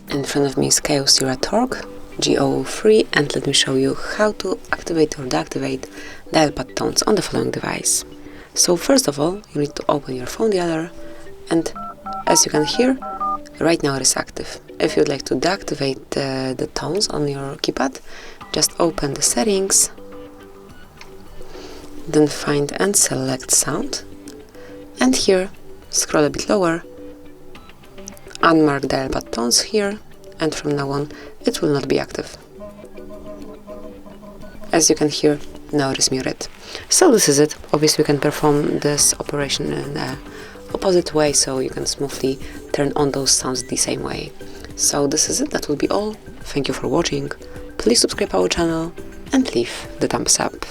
In front of me is KYOCERA Torque G03, and let me show you how to activate or deactivate dial pad tones on the following device. So first of all, you need to open your phone dialer, and as you can hear, right now it is active. If you'd like to deactivate the tones on your keypad, just open the settings, then find and select sound, and here scroll a bit lower, unmark dial pad tones here, and from now on it will not be active. As you can hear, now it is muted. So this is it. Obviously you can perform this operation in the opposite way, so you can smoothly turn on those sounds the same way. So this is it. That will be all. Thank you for watching. Please subscribe our channel and leave the thumbs up.